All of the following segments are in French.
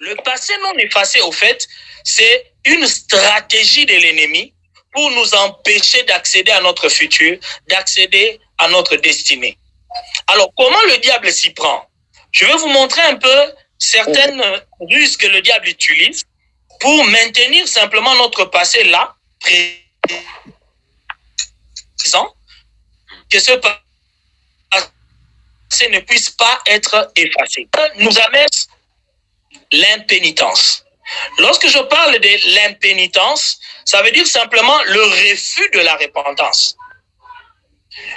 Le passé non effacé, au fait, c'est une stratégie de l'ennemi pour nous empêcher d'accéder à notre futur, d'accéder à notre destinée. Alors, comment le diable s'y prend? Je vais vous montrer un peu certaines ruses que le diable utilise pour maintenir simplement notre passé là, présent, que ce passé ne puisse pas être effacé. Nous amène l'impénitence. Lorsque je parle de l'impénitence, ça veut dire simplement le refus de la repentance.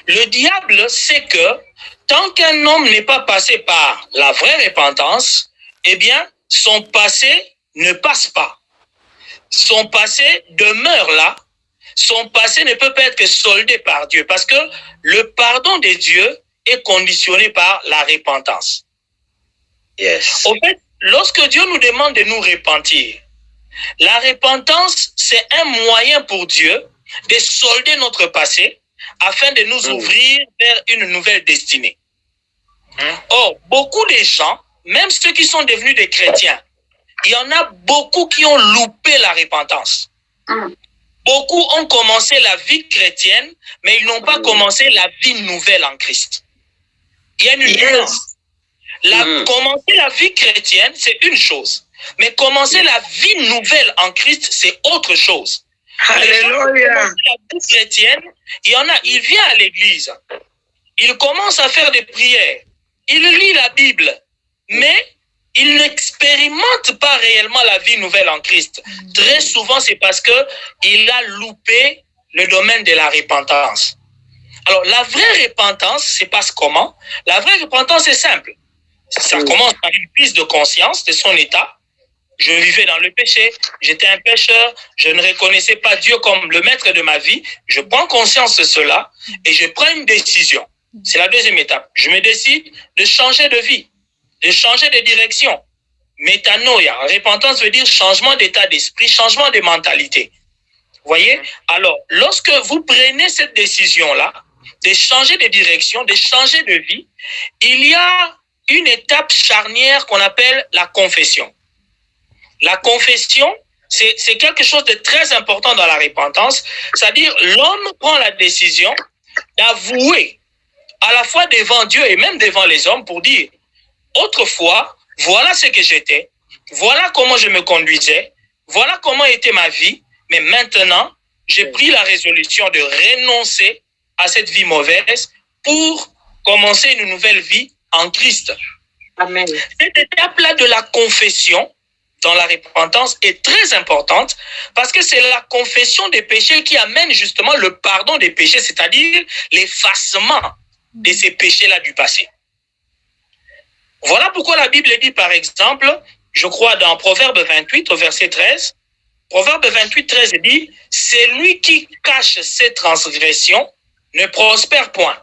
Le diable sait que tant qu'un homme n'est pas passé par la vraie repentance, eh bien, son passé ne passe pas. Son passé demeure là. Son passé ne peut pas être soldé par Dieu parce que le pardon de Dieu est conditionné par la repentance. Yes. Au fait, lorsque Dieu nous demande de nous repentir, la repentance, c'est un moyen pour Dieu de solder notre passé afin de nous ouvrir vers une nouvelle destinée. Or, beaucoup de gens, même ceux qui sont devenus des chrétiens, il y en a beaucoup qui ont loupé la repentance. Beaucoup ont commencé la vie chrétienne, mais ils n'ont pas commencé la vie nouvelle en Christ. Il y a une nuance. Commencer la vie chrétienne, c'est une chose. Mais commencer la vie nouvelle en Christ, c'est autre chose. Alléluia. La vie chrétienne, il y en a, il vient à l'église. Il commence à faire des prières. Il lit la Bible. Mais il n'expérimente pas réellement la vie nouvelle en Christ. Très souvent, c'est parce qu'il a loupé le domaine de la repentance. Alors, la vraie repentance, c'est passe comment? La vraie repentance est simple. Ça commence par une prise de conscience de son état. Je vivais dans le péché, j'étais un pécheur, je ne reconnaissais pas Dieu comme le maître de ma vie. Je prends conscience de cela et je prends une décision. C'est la deuxième étape. Je me décide de changer de vie, de changer de direction. Métanoïa, repentance veut dire changement d'état d'esprit, changement de mentalité. Vous voyez? Alors, lorsque vous prenez cette décision-là, de changer de direction, de changer de vie, il y a une étape charnière qu'on appelle la confession. La confession, c'est quelque chose de très important dans la repentance, c'est-à-dire l'homme prend la décision d'avouer à la fois devant Dieu et même devant les hommes pour dire, autrefois, voilà ce que j'étais, voilà comment je me conduisais, voilà comment était ma vie, mais maintenant, j'ai pris la résolution de renoncer à cette vie mauvaise pour commencer une nouvelle vie en Christ. Amen. Cette étape-là de la confession dans la repentance est très importante parce que c'est la confession des péchés qui amène justement le pardon des péchés, c'est-à-dire l'effacement de ces péchés-là du passé. Voilà pourquoi la Bible dit par exemple, je crois dans Proverbe 28 au verset 13, Proverbe 28, 13 dit, « Celui qui cache ses transgressions ne prospère point,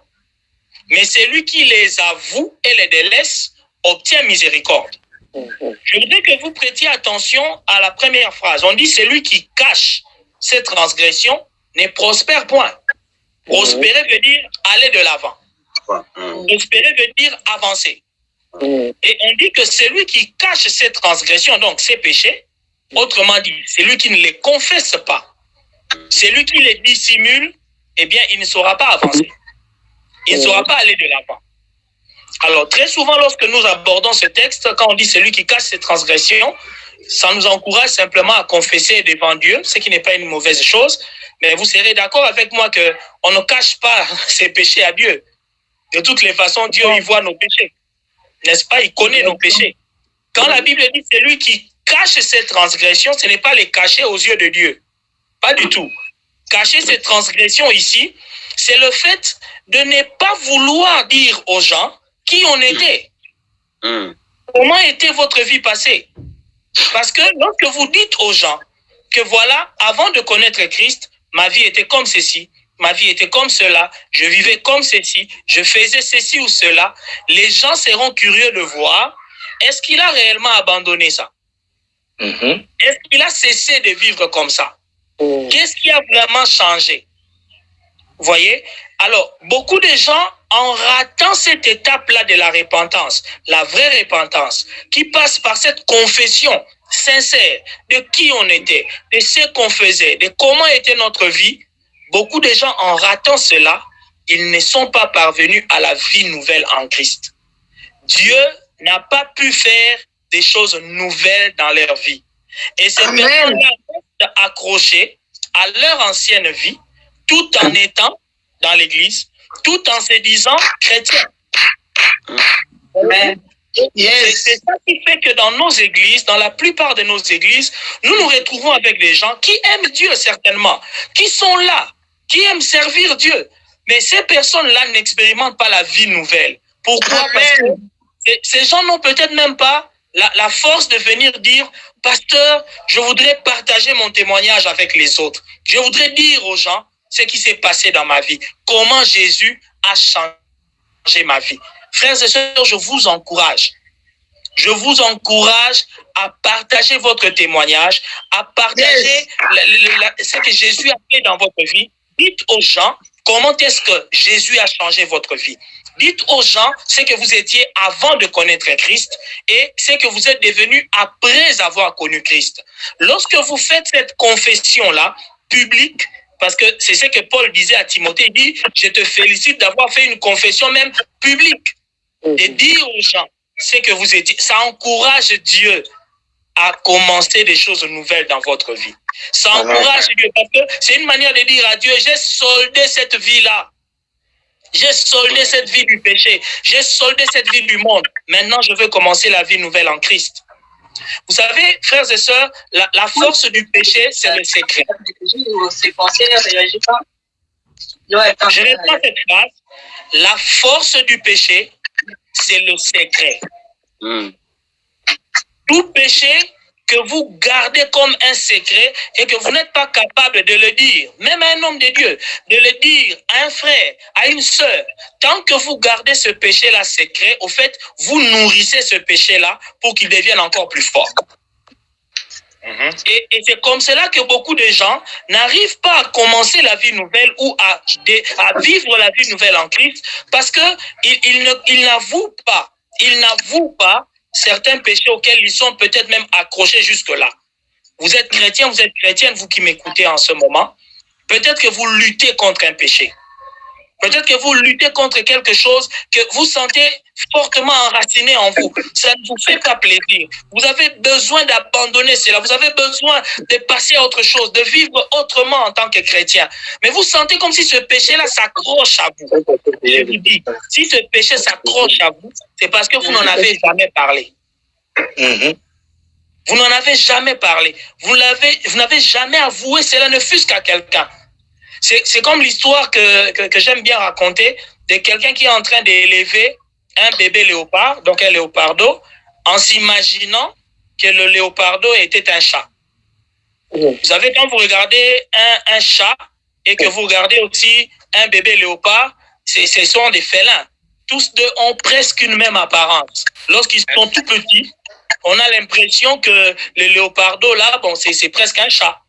mais celui qui les avoue et les délaisse obtient miséricorde. » Je voudrais que vous prêtiez attention à la première phrase. On dit, celui qui cache ses transgressions ne prospère point. Prospérer veut dire aller de l'avant. Prospérer veut dire avancer. Et on dit que celui qui cache ses transgressions, donc ses péchés, autrement dit, celui qui ne les confesse pas, celui qui les dissimule, eh bien, il ne saura pas avancer. Il ne saura pas aller de l'avant. Alors, très souvent, lorsque nous abordons ce texte, quand on dit celui qui cache ses transgressions, ça nous encourage simplement à confesser devant Dieu, ce qui n'est pas une mauvaise chose. Mais vous serez d'accord avec moi qu'on ne cache pas ses péchés à Dieu. De toutes les façons, Dieu y voit nos péchés. N'est-ce pas? Il connaît nos péchés. Quand la Bible dit celui qui cache ses transgressions, ce n'est pas les cacher aux yeux de Dieu. Pas du tout. Cacher ses transgressions ici, c'est le fait de ne pas vouloir dire aux gens qui on était. Comment était votre vie passée? Parce que lorsque vous dites aux gens que voilà, avant de connaître Christ, ma vie était comme ceci, ma vie était comme cela, je vivais comme ceci, je faisais ceci ou cela, les gens seront curieux de voir, est-ce qu'il a réellement abandonné ça? Est-ce qu'il a cessé de vivre comme ça? Qu'est-ce qui a vraiment changé? Voyez? Alors, beaucoup de gens, en ratant cette étape-là de la repentance, la vraie repentance, qui passe par cette confession sincère de qui on était, de ce qu'on faisait, de comment était notre vie, beaucoup de gens, en ratant cela, ils ne sont pas parvenus à la vie nouvelle en Christ. Dieu n'a pas pu faire des choses nouvelles dans leur vie. Et ces personnes-là restent accrochées à leur ancienne vie, tout en étant dans l'église, tout en se disant chrétien. Amen. Yes. C'est ça qui fait que dans nos églises, dans la plupart de nos églises, nous nous retrouvons avec des gens qui aiment Dieu certainement, qui sont là, qui aiment servir Dieu. Mais ces personnes-là n'expérimentent pas la vie nouvelle. Pourquoi? Amen. Parce que ces gens n'ont peut-être même pas la force de venir dire, pasteur, je voudrais partager mon témoignage avec les autres. Je voudrais dire aux gens ce qui s'est passé dans ma vie, comment Jésus a changé ma vie. Frères et sœurs, je vous encourage à partager votre témoignage, à partager ce que Jésus a fait dans votre vie. Dites aux gens comment est-ce que Jésus a changé votre vie. Dites aux gens ce que vous étiez avant de connaître Christ et ce que vous êtes devenu après avoir connu Christ. Lorsque vous faites cette confession-là, publique, parce que c'est ce que Paul disait à Timothée, il dit, je te félicite d'avoir fait une confession même publique, de dire aux gens ce que vous étiez. Ça encourage Dieu à commencer des choses nouvelles dans votre vie. Ça encourage Dieu, parce que c'est une manière de dire à Dieu, j'ai soldé cette vie-là. J'ai soldé cette vie du péché. J'ai soldé cette vie du monde. Maintenant, je veux commencer la vie nouvelle en Christ. Vous savez, frères et sœurs, la force du péché, c'est le secret. Je reprends cette phrase. La force du péché, c'est le secret. Tout péché que vous gardez comme un secret et que vous n'êtes pas capable de le dire, même à un homme de Dieu, de le dire à un frère, à une sœur, tant que vous gardez ce péché-là secret, au fait, vous nourrissez ce péché-là pour qu'il devienne encore plus fort. Et c'est comme cela que beaucoup de gens n'arrivent pas à commencer la vie nouvelle ou à vivre la vie nouvelle en Christ parce qu'ils n'avouent pas certains péchés auxquels ils sont peut-être même accrochés jusque-là. Vous êtes chrétien, vous êtes chrétienne, vous qui m'écoutez en ce moment, peut-être que vous luttez contre un péché. Peut-être que vous luttez contre quelque chose que vous sentez fortement enraciné en vous. Ça ne vous fait pas plaisir. Vous avez besoin d'abandonner cela. Vous avez besoin de passer à autre chose, de vivre autrement en tant que chrétien. Mais vous sentez comme si ce péché-là s'accroche à vous. Je vous dis, si ce péché s'accroche à vous, c'est parce que vous n'en avez jamais parlé. Vous n'en avez jamais parlé. Vous n'avez jamais avoué cela, ne fût-ce qu'à quelqu'un. C'est comme l'histoire que j'aime bien raconter de quelqu'un qui est en train d'élever un bébé léopard, donc un léopardo, en s'imaginant que le léopardo était un chat. Vous savez, quand vous regardez un chat et que vous regardez aussi un bébé léopard, ce sont des félins. Tous deux ont presque une même apparence. Lorsqu'ils sont tout petits, on a l'impression que le léopardo, là, bon, c'est presque un chat.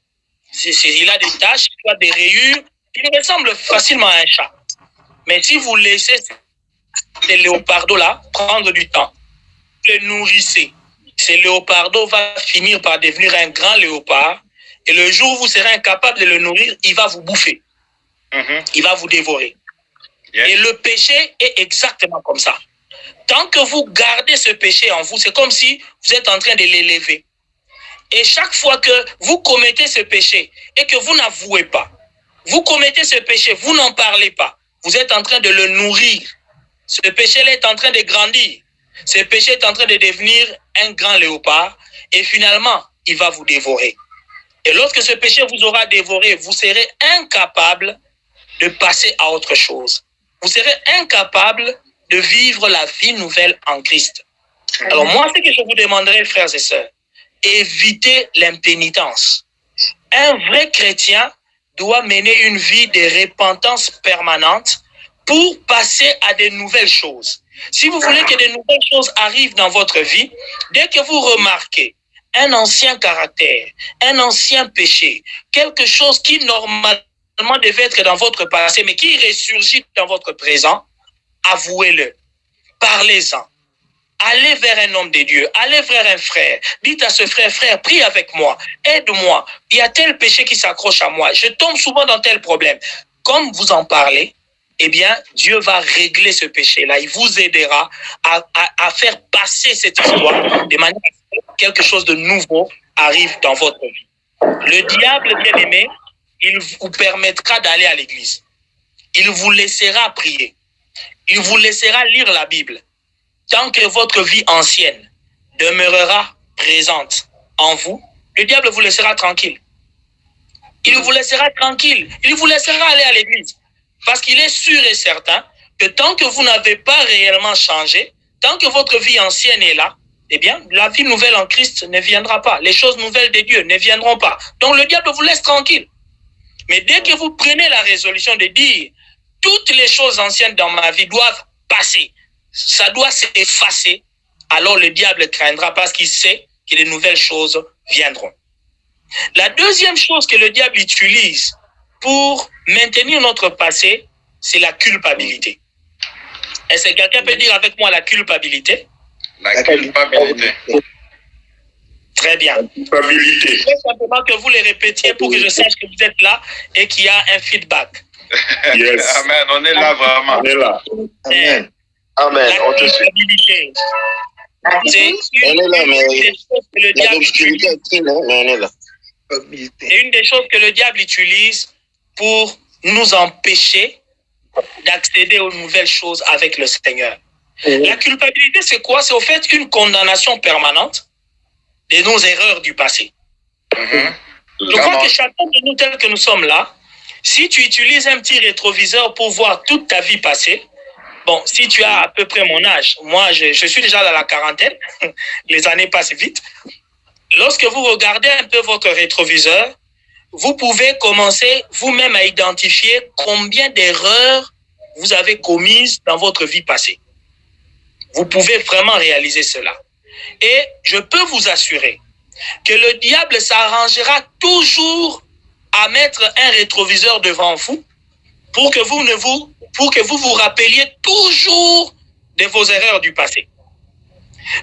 Il a des taches, il a des rayures, il ressemble facilement à un chat. Mais si vous laissez ce léopardo-là prendre du temps, le nourrissez, ce léopardo va finir par devenir un grand léopard, et le jour où vous serez incapable de le nourrir, il va vous bouffer. Il va vous dévorer. Et le péché est exactement comme ça. Tant que vous gardez ce péché en vous, c'est comme si vous êtes en train de l'élever. Et chaque fois que vous commettez ce péché et que vous n'avouez pas, vous commettez ce péché, vous n'en parlez pas, vous êtes en train de le nourrir. Ce péché-là est en train de grandir. Ce péché est en train de devenir un grand léopard et finalement, il va vous dévorer. Et lorsque ce péché vous aura dévoré, vous serez incapable de passer à autre chose. Vous serez incapable de vivre la vie nouvelle en Christ. Alors moi, ce que je vous demanderai, frères et sœurs, évitez l'impénitence. Un vrai chrétien doit mener une vie de repentance permanente pour passer à de nouvelles choses. Si vous voulez que de nouvelles choses arrivent dans votre vie, dès que vous remarquez un ancien caractère, un ancien péché, quelque chose qui normalement normalement devait être dans votre passé, mais qui ressurgit dans votre présent, avouez-le. Parlez-en. Allez vers un homme de Dieu, allez vers un frère. Dites à ce frère, frère, prie avec moi, aide-moi. Il y a tel péché qui s'accroche à moi. Je tombe souvent dans tel problème. Comme vous en parlez, eh bien, Dieu va régler ce péché-là. Il vous aidera à faire passer cette histoire de manière à ce que quelque chose de nouveau arrive dans votre vie. Le diable, bien aimé, il vous permettra d'aller à l'église. Il vous laissera prier. Il vous laissera lire la Bible. Tant que votre vie ancienne demeurera présente en vous, le diable vous laissera tranquille. Il vous laissera tranquille. Il vous laissera aller à l'église. Parce qu'il est sûr et certain que tant que vous n'avez pas réellement changé, tant que votre vie ancienne est là, eh bien, la vie nouvelle en Christ ne viendra pas. Les choses nouvelles de Dieu ne viendront pas. Donc, le diable vous laisse tranquille. Mais dès que vous prenez la résolution de dire « Toutes les choses anciennes dans ma vie doivent passer », ça doit s'effacer, alors le diable craindra parce qu'il sait que les nouvelles choses viendront. La deuxième chose que le diable utilise pour maintenir notre passé, c'est la culpabilité. Est-ce que quelqu'un peut dire avec moi la culpabilité? La culpabilité. Très bien. La culpabilité. Je veux simplement que vous les répétiez pour que je sache que vous êtes là et qu'il y a un feedback. Yes. Amen, on est là vraiment. On est là. Amen. Amen, La on te suit. culpabilité, c'est On est là, mais une des choses que le diable utilise. mais on est là. C'est une des choses que le diable utilise pour nous empêcher d'accéder aux nouvelles choses avec le Seigneur. La culpabilité, c'est quoi? C'est au fait une condamnation permanente de nos erreurs du passé. Je crois que chacun de nous, tel que nous sommes là, si tu utilises un petit rétroviseur pour voir toute ta vie passée, bon, si tu as à peu près mon âge, moi je suis déjà dans la quarantaine, les années passent vite. Lorsque vous regardez un peu votre rétroviseur, vous pouvez commencer vous-même à identifier combien d'erreurs vous avez commises dans votre vie passée. Vous pouvez vraiment réaliser cela. Et je peux vous assurer que le diable s'arrangera toujours à mettre un rétroviseur devant vous pour que vous vous rappeliez toujours de vos erreurs du passé.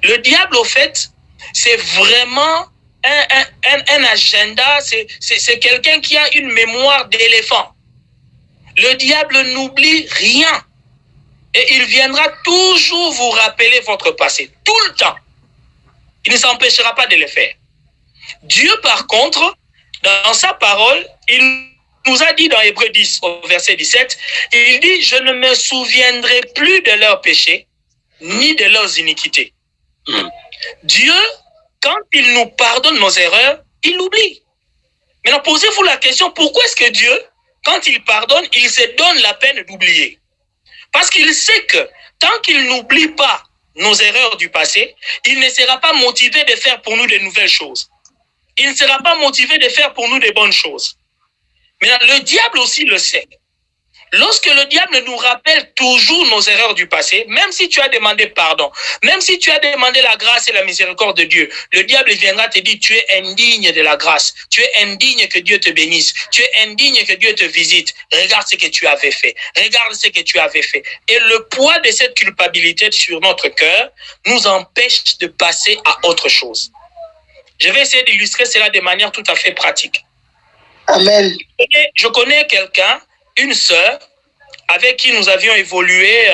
Le diable, au fait, c'est vraiment un agenda, c'est quelqu'un qui a une mémoire d'éléphant. Le diable n'oublie rien. Et il viendra toujours vous rappeler votre passé, tout le temps. Il ne s'empêchera pas de le faire. Dieu, par contre, dans sa parole, il nous a dit dans Hébreux 10, au verset 17, il dit « Je ne me souviendrai plus de leurs péchés, ni de leurs iniquités. » Dieu, quand il nous pardonne nos erreurs, il l'oublie. Maintenant, posez-vous la question, pourquoi est-ce que Dieu, quand il pardonne, il se donne la peine d'oublier? Parce qu'il sait que tant qu'il n'oublie pas nos erreurs du passé, il ne sera pas motivé de faire pour nous de nouvelles choses. Il ne sera pas motivé de faire pour nous de bonnes choses. Mais le diable aussi le sait. Lorsque le diable nous rappelle toujours nos erreurs du passé, même si tu as demandé pardon, même si tu as demandé la grâce et la miséricorde de Dieu, le diable viendra te dire, tu es indigne de la grâce, tu es indigne que Dieu te bénisse, tu es indigne que Dieu te visite, regarde ce que tu avais fait, regarde ce que tu avais fait. Et le poids de cette culpabilité sur notre cœur nous empêche de passer à autre chose. Je vais essayer d'illustrer cela de manière tout à fait pratique. Amen. Je connais quelqu'un, une sœur, avec qui nous avions évolué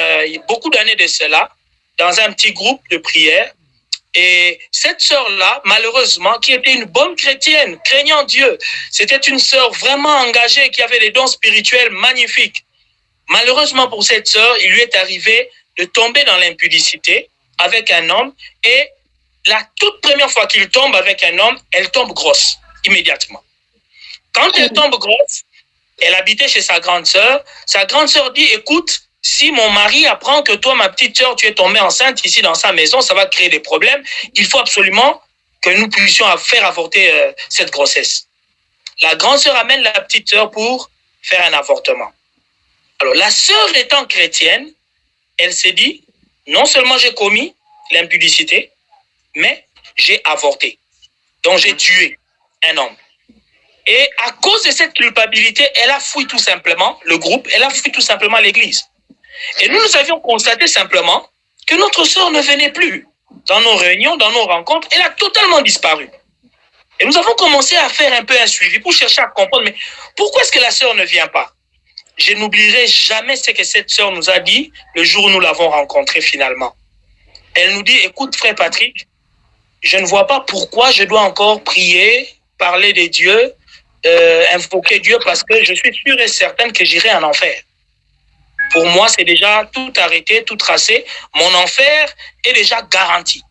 beaucoup d'années de cela, dans un petit groupe de prière. Et cette sœur-là, malheureusement, qui était une bonne chrétienne, craignant Dieu, c'était une sœur vraiment engagée, qui avait des dons spirituels magnifiques. Malheureusement pour cette sœur, il lui est arrivé de tomber dans l'impudicité avec un homme. Et la toute première fois qu'il tombe avec un homme, elle tombe grosse, immédiatement. Quand elle tombe grosse, elle habitait chez sa grande sœur. Sa grande sœur dit, écoute, si mon mari apprend que toi, ma petite sœur, tu es tombée enceinte ici dans sa maison, ça va créer des problèmes. Il faut absolument que nous puissions faire avorter cette grossesse. La grande sœur amène la petite sœur pour faire un avortement. Alors, la sœur étant chrétienne, elle s'est dit, non seulement j'ai commis l'impudicité, mais j'ai avorté. Donc, j'ai tué un homme. Et à cause de cette culpabilité, elle a fui tout simplement le groupe, elle a fui tout simplement l'église. Et nous avions constaté simplement que notre sœur ne venait plus dans nos réunions, dans nos rencontres. Elle a totalement disparu. Et nous avons commencé à faire un peu un suivi pour chercher à comprendre, mais pourquoi est-ce que la sœur ne vient pas? Je n'oublierai jamais ce que cette sœur nous a dit le jour où nous l'avons rencontrée finalement. Elle nous dit, écoute frère Patrick, je ne vois pas pourquoi je dois encore prier, parler de Dieu, invoquer Dieu, parce que je suis sûre et certaine que j'irai en enfer. Pour moi, c'est déjà tout arrêté, tout tracé. Mon enfer est déjà garanti.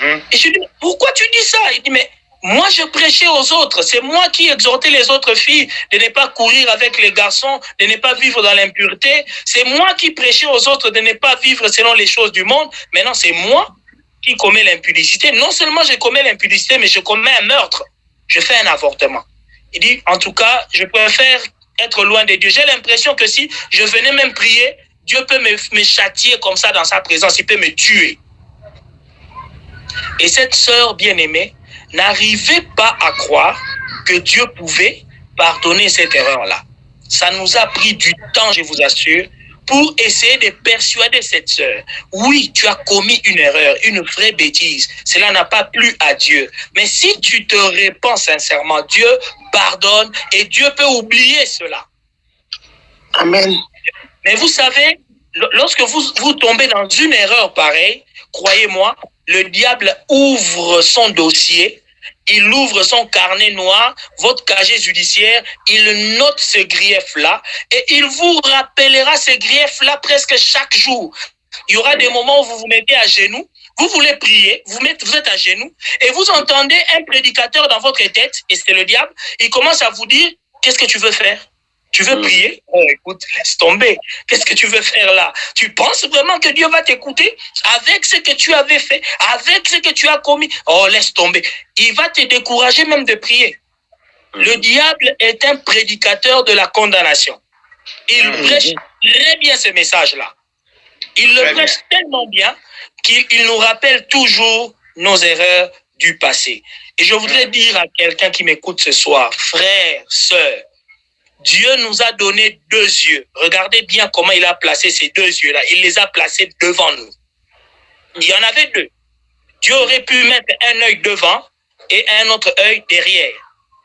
Et je lui dis, pourquoi tu dis ça? Il dit, mais moi, je prêchais aux autres. C'est moi qui exhortais les autres filles de ne pas courir avec les garçons, de ne pas vivre dans l'impureté. C'est moi qui prêchais aux autres de ne pas vivre selon les choses du monde. Maintenant, c'est moi qui commets l'impudicité. Non seulement je commets l'impudicité, mais je commets un meurtre. Je fais un avortement. Il dit, en tout cas, je préfère être loin de Dieu. J'ai l'impression que si je venais même prier, Dieu peut me châtier comme ça dans sa présence. Il peut me tuer. Et cette sœur bien-aimée n'arrivait pas à croire que Dieu pouvait pardonner cette erreur-là. Ça nous a pris du temps, je vous assure, pour essayer de persuader cette sœur. Oui, tu as commis une erreur, une vraie bêtise. Cela n'a pas plu à Dieu. Mais si tu te répands sincèrement, Dieu pardonne et Dieu peut oublier cela. Amen. Mais vous savez, lorsque vous tombez dans une erreur pareille, croyez-moi, le diable ouvre son dossier, il ouvre son carnet noir, votre casier judiciaire, il note ce grief-là et il vous rappellera ce grief-là presque chaque jour. Il y aura des moments où vous vous mettez à genoux, vous voulez prier, vous êtes à genoux et vous entendez un prédicateur dans votre tête, et c'est le diable, il commence à vous dire, qu'est-ce que tu veux faire? Tu veux prier? Oh, écoute, laisse tomber. Qu'est-ce que tu veux faire là? Tu penses vraiment que Dieu va t'écouter avec ce que tu avais fait, avec ce que tu as commis? Oh, laisse tomber. Il va te décourager même de prier. Le diable est un prédicateur de la condamnation. Il prêche très bien ce message-là. Il le prêche tellement bien qu'il nous rappelle toujours nos erreurs du passé. Et je voudrais dire à quelqu'un qui m'écoute ce soir, frère, sœur, Dieu nous a donné deux yeux. Regardez bien comment il a placé ces deux yeux-là. Il les a placés devant nous. Il y en avait deux. Dieu aurait pu mettre un œil devant et un autre œil derrière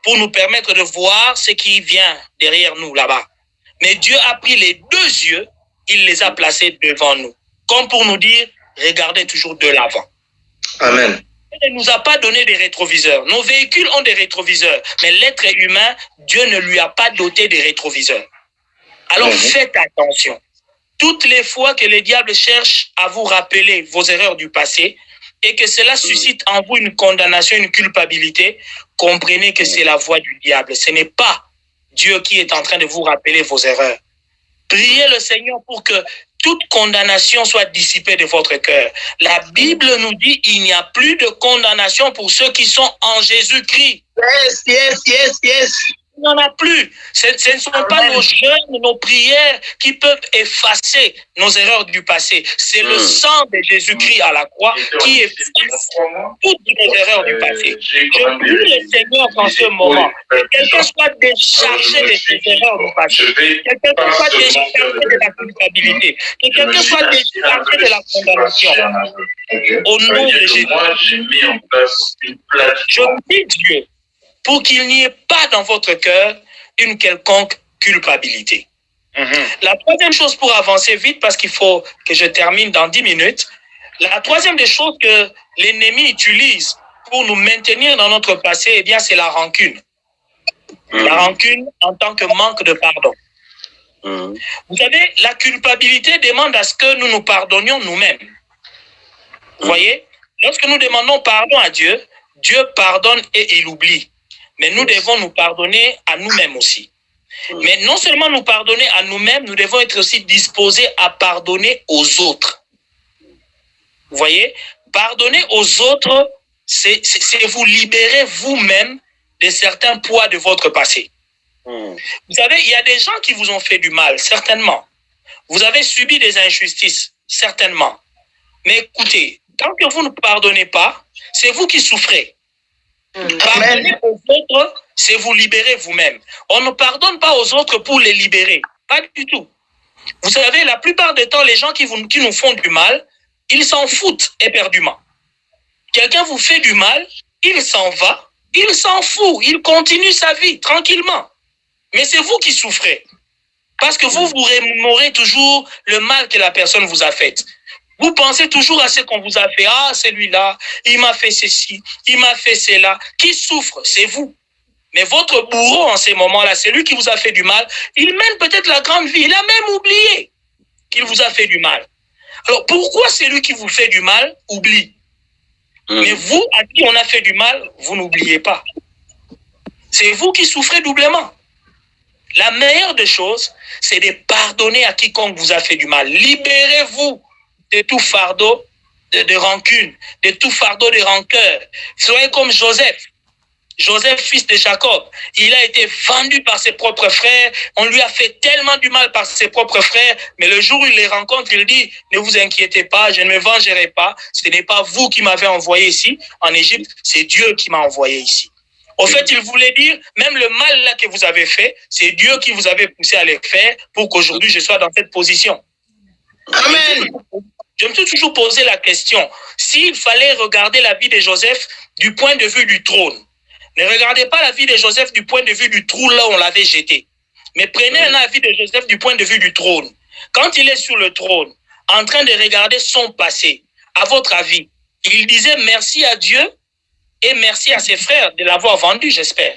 pour nous permettre de voir ce qui vient derrière nous là-bas. Mais Dieu a pris les deux yeux, il les a placés devant nous. Comme pour nous dire, regardez toujours de l'avant. Amen. Il ne nous a pas donné des rétroviseurs. Nos véhicules ont des rétroviseurs, mais l'être humain, Dieu ne lui a pas doté des rétroviseurs. Alors faites attention. Toutes les fois que le diable cherche à vous rappeler vos erreurs du passé et que cela suscite en vous une condamnation, une culpabilité, comprenez que c'est la voie du diable. Ce n'est pas Dieu qui est en train de vous rappeler vos erreurs. Priez le Seigneur pour que toute condamnation soit dissipée de votre cœur. La Bible nous dit qu'il n'y a plus de condamnation pour ceux qui sont en Jésus-Christ. Yes. Il n'y en a plus. Ce ne sont pas nos jeûnes, nos prières qui peuvent effacer nos erreurs du passé. C'est le sang de Jésus-Christ à la croix qui efface toutes nos erreurs du passé. Je prie le Seigneur en ce moment que quelqu'un soit déchargé de ses erreurs du passé. Que quelqu'un soit déchargé de la culpabilité. Que quelqu'un soit déchargé de la condamnation. Au nom de Jésus. Je prie Dieu pour qu'il n'y ait pas dans votre cœur une quelconque culpabilité. La troisième chose pour avancer vite, parce qu'il faut que je termine dans 10 minutes, la troisième des choses que l'ennemi utilise pour nous maintenir dans notre passé, eh bien, c'est la rancune. La rancune en tant que manque de pardon. Vous savez, la culpabilité demande à ce que nous nous pardonnions nous-mêmes. Vous voyez, lorsque nous demandons pardon à Dieu, Dieu pardonne et il oublie. Mais nous devons nous pardonner à nous-mêmes aussi. Mais non seulement nous pardonner à nous-mêmes, nous devons être aussi disposés à pardonner aux autres. Vous voyez, pardonner aux autres, c'est vous libérer vous-même de certains poids de votre passé. Vous savez, il y a des gens qui vous ont fait du mal, certainement. Vous avez subi des injustices, certainement. Mais écoutez, tant que vous ne pardonnez pas, c'est vous qui souffrez. Pardonner aux autres, c'est vous libérer vous-même. On ne pardonne pas aux autres pour les libérer. Pas du tout. Vous savez, la plupart du temps, les gens qui nous font du mal, ils s'en foutent éperdument. Quelqu'un vous fait du mal, il s'en va, il s'en fout, il continue sa vie tranquillement. Mais c'est vous qui souffrez. Parce que vous remémorez toujours le mal que la personne vous a fait. Vous pensez toujours à ce qu'on vous a fait. Ah, celui-là, il m'a fait ceci, il m'a fait cela. Qui souffre? C'est vous. Mais votre bourreau, en ces moments-là, c'est lui qui vous a fait du mal. Il mène peut-être la grande vie. Il a même oublié qu'il vous a fait du mal. Alors, pourquoi celui qui vous fait du mal oublie? Mais vous, à qui on a fait du mal, vous n'oubliez pas. C'est vous qui souffrez doublement. La meilleure des choses, c'est de pardonner à quiconque vous a fait du mal. Libérez-vous de tout fardeau de rancune, de tout fardeau de rancœur. Soyez comme Joseph. Joseph, fils de Jacob, il a été vendu par ses propres frères. On lui a fait tellement du mal par ses propres frères. Mais le jour où il les rencontre, il dit, ne vous inquiétez pas, je ne me vengerai pas. Ce n'est pas vous qui m'avez envoyé ici, en Égypte, c'est Dieu qui m'a envoyé ici. Au fait, il voulait dire, même le mal là que vous avez fait, c'est Dieu qui vous avait poussé à le faire pour qu'aujourd'hui je sois dans cette position. Amen. Je me suis toujours posé la question, s'il fallait regarder la vie de Joseph du point de vue du trône, ne regardez pas la vie de Joseph du point de vue du trou là où on l'avait jeté, mais prenez la vie de Joseph du point de vue du trône. Quand il est sur le trône, en train de regarder son passé, à votre avis, il disait merci à Dieu et merci à ses frères de l'avoir vendu, j'espère.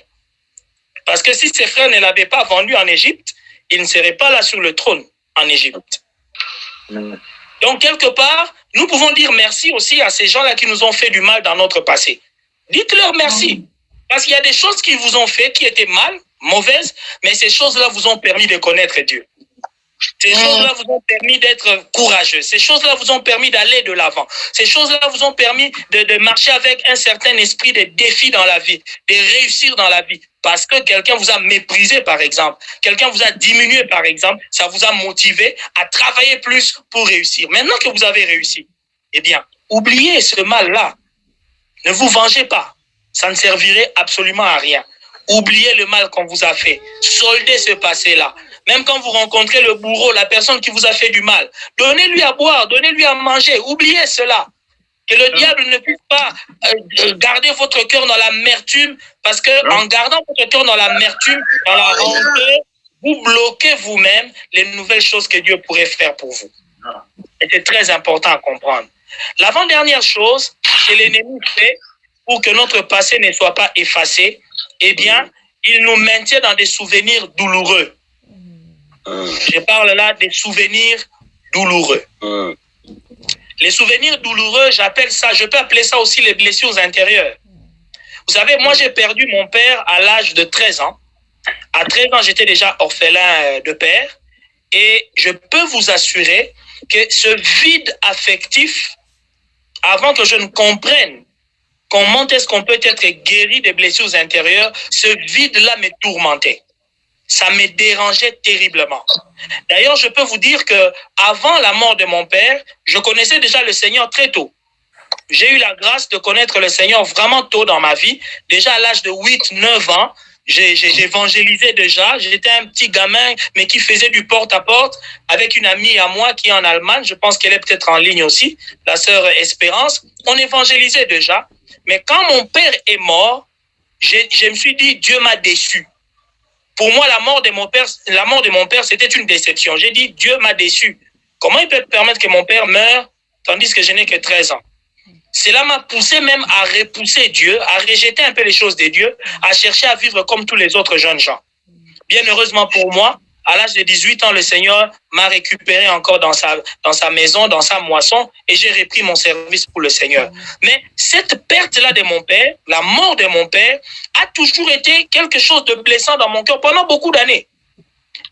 Parce que si ses frères ne l'avaient pas vendu en Égypte, il ne serait pas là sur le trône en Égypte. Donc, quelque part, nous pouvons dire merci aussi à ces gens-là qui nous ont fait du mal dans notre passé. Dites-leur merci. Parce qu'il y a des choses qu'ils vous ont fait qui étaient mal, mauvaises, mais ces choses-là vous ont permis de connaître Dieu. Ces choses-là vous ont permis d'être courageux. Ces choses-là vous ont permis d'aller de l'avant. Ces choses-là vous ont permis de marcher avec un certain esprit de défi dans la vie, de réussir dans la vie. Parce que quelqu'un vous a méprisé, par exemple. Quelqu'un vous a diminué, par exemple. Ça vous a motivé à travailler plus pour réussir. Maintenant que vous avez réussi, eh bien, oubliez ce mal-là. Ne vous vengez pas. Ça ne servirait absolument à rien. Oubliez le mal qu'on vous a fait. Soldez ce passé-là. Même quand vous rencontrez le bourreau, la personne qui vous a fait du mal, donnez-lui à boire, donnez-lui à manger. Oubliez cela. Que le diable ne puisse pas garder votre cœur dans l'amertume, parce que en gardant votre cœur dans l'amertume, dans la rancœur, vous bloquez vous-même les nouvelles choses que Dieu pourrait faire pour vous. Et c'est très important à comprendre. L'avant-dernière chose que l'ennemi fait pour que notre passé ne soit pas effacé, eh bien, il nous maintient dans des souvenirs douloureux. Je parle là des souvenirs douloureux. Les souvenirs douloureux, j'appelle ça, je peux appeler ça aussi les blessures intérieures. Vous savez, moi j'ai perdu mon père à l'âge de 13 ans. À 13 ans, j'étais déjà orphelin de père. Et je peux vous assurer que ce vide affectif, avant que je ne comprenne comment est-ce qu'on peut être guéri des blessures intérieures, ce vide-là me tourmentait. Ça me dérangeait terriblement. D'ailleurs, je peux vous dire que avant la mort de mon père, je connaissais déjà le Seigneur très tôt. J'ai eu la grâce de connaître le Seigneur vraiment tôt dans ma vie. Déjà à l'âge de 8-9 ans, j'ai évangélisé déjà. J'étais un petit gamin, mais qui faisait du porte-à-porte avec une amie à moi qui est en Allemagne. Je pense qu'elle est peut-être en ligne aussi, la sœur Espérance. On évangélisait déjà. Mais quand mon père est mort, je me suis dit, Dieu m'a déçu. Pour moi, la mort de mon père, c'était une déception. J'ai dit, Dieu m'a déçu. Comment il peut permettre que mon père meure tandis que je n'ai que 13 ans? Cela m'a poussé même à repousser Dieu, à rejeter un peu les choses de Dieu, à chercher à vivre comme tous les autres jeunes gens. Bien heureusement pour moi, à l'âge de 18 ans, le Seigneur m'a récupéré encore dans sa maison, dans sa moisson, et j'ai repris mon service pour le Seigneur. Mais cette perte-là de mon père, la mort de mon père, a toujours été quelque chose de blessant dans mon cœur pendant beaucoup d'années.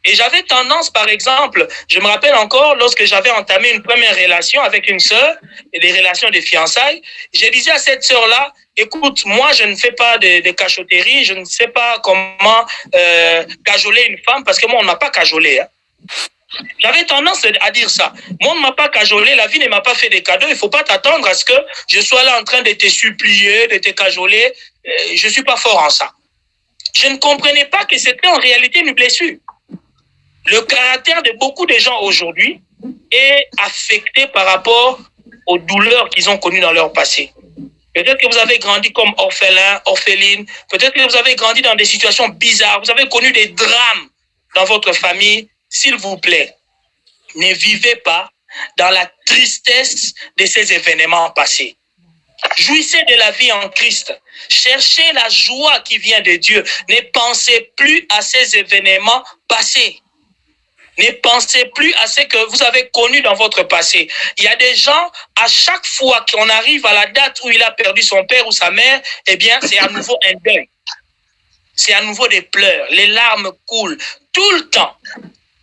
Et j'avais tendance, par exemple, je me rappelle encore, lorsque j'avais entamé une première relation avec une sœur, et des relations de fiançailles, je disais à cette sœur-là, écoute, moi je ne fais pas de cachotterie, je ne sais pas comment cajoler une femme, parce que moi on ne m'a pas cajolé. Hein. J'avais tendance à dire ça. Moi on ne m'a pas cajolé, la vie ne m'a pas fait des cadeaux, il ne faut pas t'attendre à ce que je sois là en train de te supplier, de te cajoler. Je ne suis pas fort en ça. je ne comprenais pas que c'était en réalité une blessure. Le caractère de beaucoup de gens aujourd'hui est affecté par rapport aux douleurs qu'ils ont connues dans leur passé. Peut-être que vous avez grandi comme orphelin, orpheline. Peut-être que vous avez grandi dans des situations bizarres. Vous avez connu des drames dans votre famille. S'il vous plaît, ne vivez pas dans la tristesse de ces événements passés. Jouissez de la vie en Christ. Cherchez la joie qui vient de Dieu. Ne pensez plus à ces événements passés. Ne pensez plus à ce que vous avez connu dans votre passé. Il y a des gens, à chaque fois qu'on arrive à la date où il a perdu son père ou sa mère, eh bien, c'est à nouveau un deuil. C'est à nouveau des pleurs. Les larmes coulent tout le temps.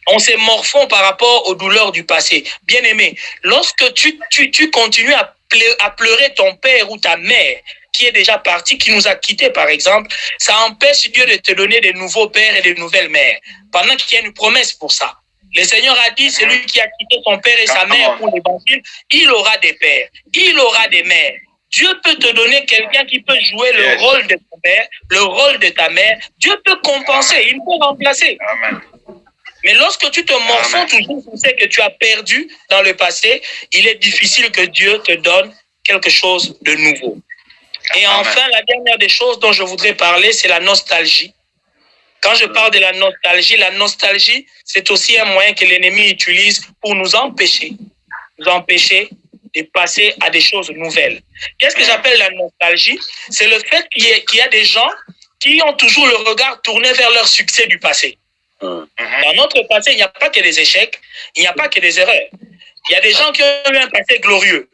On se morfond par rapport aux douleurs du passé. Bien-aimé, lorsque tu continues à pleurer ton père ou ta mère, qui est déjà parti, qui nous a quittés par exemple, ça empêche Dieu de te donner de nouveaux pères et de nouvelles mères. Pendant qu'il y a une promesse pour ça. Le Seigneur a dit, celui qui a quitté son père et sa mère pour l'évangile, il aura des pères, il aura des mères. Dieu peut te donner quelqu'un qui peut jouer le rôle de ton père, le rôle de ta mère. Dieu peut compenser, il peut remplacer. Amen. Mais lorsque tu te morfonds toujours sur ce que tu as perdu dans le passé, il est difficile que Dieu te donne quelque chose de nouveau. Et enfin, la dernière des choses dont je voudrais parler, c'est la nostalgie. Quand je parle de la nostalgie, c'est aussi un moyen que l'ennemi utilise pour nous empêcher de passer à des choses nouvelles. Qu'est-ce que j'appelle la nostalgie? C'est le fait qu'il y a des gens qui ont toujours le regard tourné vers leur succès du passé. Dans notre passé, il n'y a pas que des échecs, il n'y a pas que des erreurs. Il y a des gens qui ont eu un passé glorieux.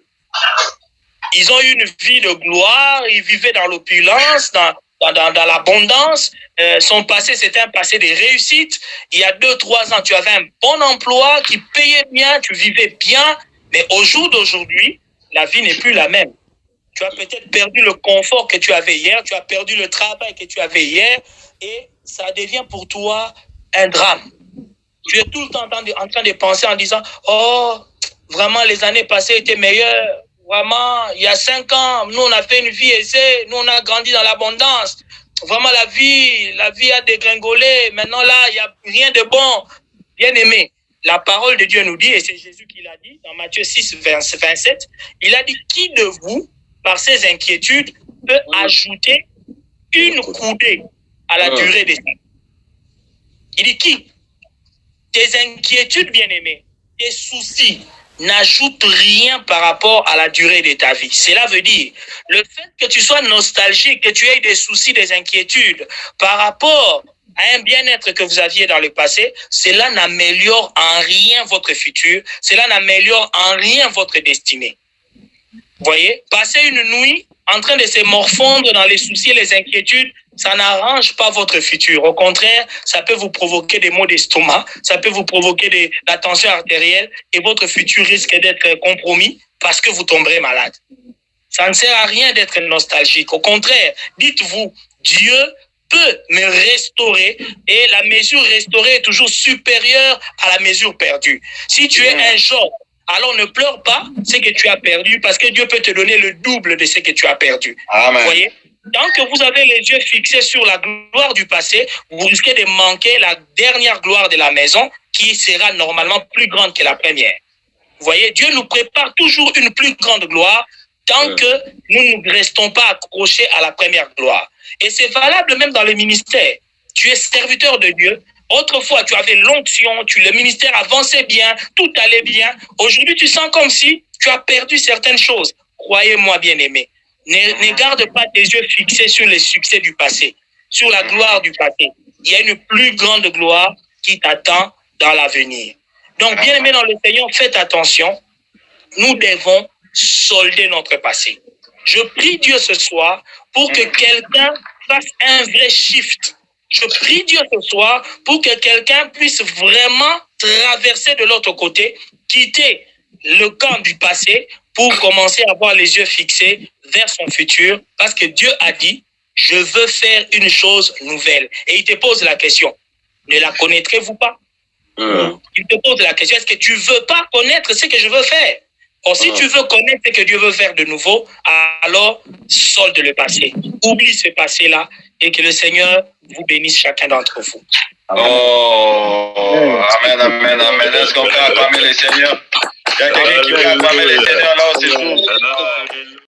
Ils ont eu une vie de gloire, ils vivaient dans l'opulence, dans l'abondance. Son passé, c'était un passé de réussite. Il y a 2-3 ans, tu avais un bon emploi qui payait bien, tu vivais bien. Mais au jour d'aujourd'hui, la vie n'est plus la même. Tu as peut-être perdu le confort que tu avais hier, tu as perdu le travail que tu avais hier, et ça devient pour toi un drame. Tu es tout le temps en train de penser en disant « Oh, vraiment, les années passées étaient meilleures. Vraiment, il y a 5 ans, nous, on a fait une vie aisée. Nous, on a grandi dans l'abondance. Vraiment, la vie a dégringolé. Maintenant, là, il n'y a rien de bon. » Bien-aimé, la parole de Dieu nous dit, et c'est Jésus qui l'a dit, dans Matthieu 6, 27, il a dit « Qui de vous, par ses inquiétudes, peut ajouter une coudée à la durée des années ?» Il dit qui? Tes inquiétudes, bien-aimés, tes soucis n'ajoutent rien par rapport à la durée de ta vie. Cela veut dire, le fait que tu sois nostalgique, que tu aies des soucis, des inquiétudes par rapport à un bien-être que vous aviez dans le passé, cela n'améliore en rien votre futur, cela n'améliore en rien votre destinée. Vous voyez, passer une nuit en train de se morfondre dans les soucis et les inquiétudes, ça n'arrange pas votre futur. Au contraire, ça peut vous provoquer des maux d'estomac, ça peut vous provoquer de la tension artérielle et votre futur risque d'être compromis parce que vous tomberez malade. Ça ne sert à rien d'être nostalgique. Au contraire, dites-vous, Dieu peut me restaurer et la mesure restaurée est toujours supérieure à la mesure perdue. Si tu es un Job, alors ne pleure pas ce que tu as perdu parce que Dieu peut te donner le double de ce que tu as perdu. Amen. Vous voyez? Tant que vous avez les yeux fixés sur la gloire du passé, vous risquez de manquer la dernière gloire de la maison qui sera normalement plus grande que la première. Vous voyez, Dieu nous prépare toujours une plus grande gloire tant que nous ne restons pas accrochés à la première gloire. Et c'est valable même dans le ministère. Tu es serviteur de Dieu. Autrefois, tu avais l'onction, le ministère avançait bien, tout allait bien. Aujourd'hui, tu sens comme si tu as perdu certaines choses. Croyez-moi, bien-aimé. Ne garde pas tes yeux fixés sur les succès du passé, sur la gloire du passé. Il y a une plus grande gloire qui t'attend dans l'avenir. Donc, bien-aimés dans le Seigneur, faites attention. Nous devons solder notre passé. Je prie Dieu ce soir pour que quelqu'un fasse un vrai shift. Je prie Dieu ce soir pour que quelqu'un puisse vraiment traverser de l'autre côté, quitter le camp du passé pour commencer à avoir les yeux fixés vers son futur. Parce que Dieu a dit, je veux faire une chose nouvelle. Et il te pose la question, ne la connaîtrez-vous pas? Il te pose la question, est-ce que tu ne veux pas connaître ce que je veux faire? Or, si tu veux connaître ce que Dieu veut faire de nouveau, alors solde le passé. Oublie ce passé-là et que le Seigneur vous bénisse chacun d'entre vous. Oh, amen, amen, amen. Est-ce qu'on peut acclamer le Seigneur? Il y a quelqu'un qui peut acclamer le Seigneur là où se trouve.